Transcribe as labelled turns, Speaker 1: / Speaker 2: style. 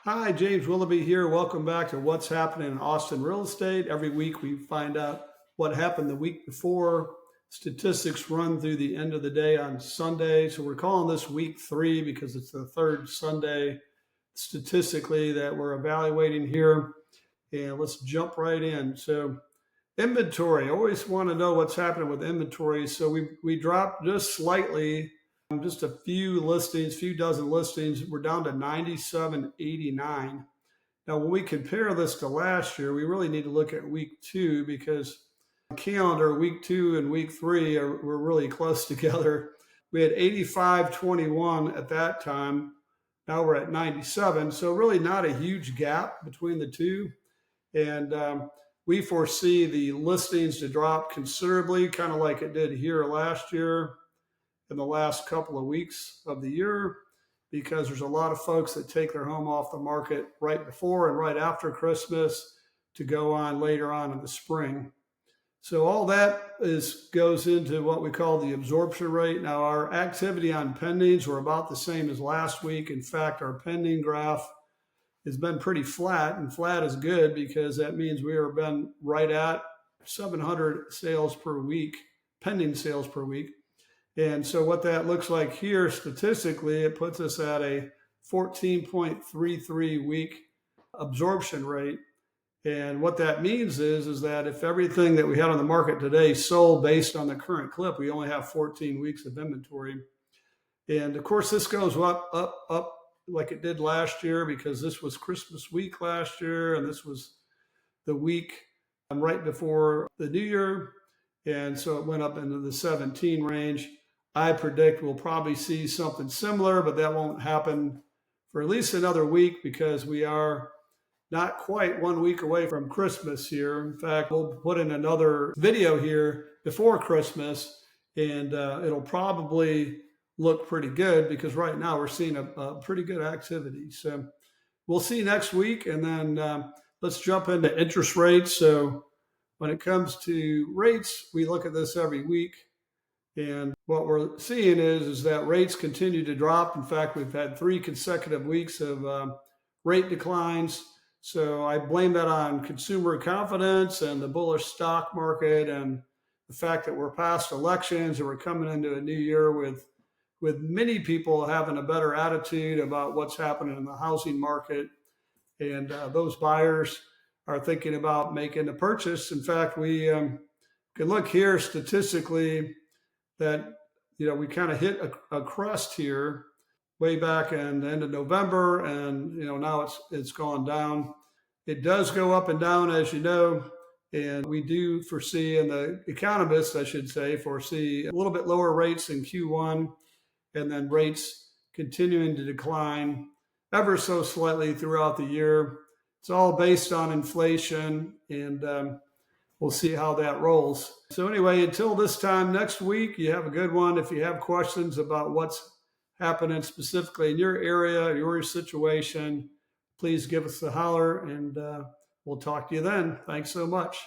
Speaker 1: Hi, James Willoughby here. Welcome back to What's Happening in Austin Real Estate. Every week we find out what happened the week before. Statistics run through the end of the day on Sunday. So we're calling this week 3 because it's the third Sunday statistically that we're evaluating here. And let's jump right in. So inventory, I always want to know what's happening with inventory. So we dropped just slightly, just a few listings, few dozen listings. We're down to 9789. Now, when we compare this to last year, we really need to look at week 2 because the calendar, week 2 and week 3 were really close together. We had 8521 at that time. Now we're at 97. So really not a huge gap between the two. And we foresee the listings to drop considerably, kind of like it did here last year in the last couple of weeks of the year, because there's a lot of folks that take their home off the market right before and right after Christmas to go on later on in the spring. So all that goes into what we call the absorption rate. Now our activity on pendings were about the same as last week. In fact, our pending graph has been pretty flat, and flat is good because that means we have been right at 700 sales per week, pending sales per week. And so what that looks like here statistically, it puts us at a 14.33 week absorption rate. And what that means is that if everything that we had on the market today sold based on the current clip, we only have 14 weeks of inventory. And of course, this goes up like it did last year because this was Christmas week last year, and this was the week right before the new year. And so it went up into the 17 range. I predict we'll probably see something similar, but that won't happen for at least another week because we are not quite 1 week away from Christmas here. In fact, we'll put in another video here before Christmas, and it'll probably look pretty good because right now we're seeing a pretty good activity. So we'll see next week, and then let's jump into interest rates. So when it comes to rates, we look at this every week. And what we're seeing is that rates continue to drop. In fact, we've had 3 consecutive weeks of rate declines. So I blame that on consumer confidence and the bullish stock market and the fact that we're past elections and we're coming into a new year with many people having a better attitude about what's happening in the housing market. And those buyers are thinking about making a purchase. In fact, we can look here statistically that, we kind of hit a crest here way back in the end of November, and, now it's gone down. It does go up and down, as you know, and we do foresee, and the economists, I should say, foresee a little bit lower rates in Q1, and then rates continuing to decline ever so slightly throughout the year. It's all based on inflation, and we'll see how that rolls. So anyway, until this time next week, you have a good one. If you have questions about what's happening specifically in your area, your situation, please give us a holler, and we'll talk to you then. Thanks so much.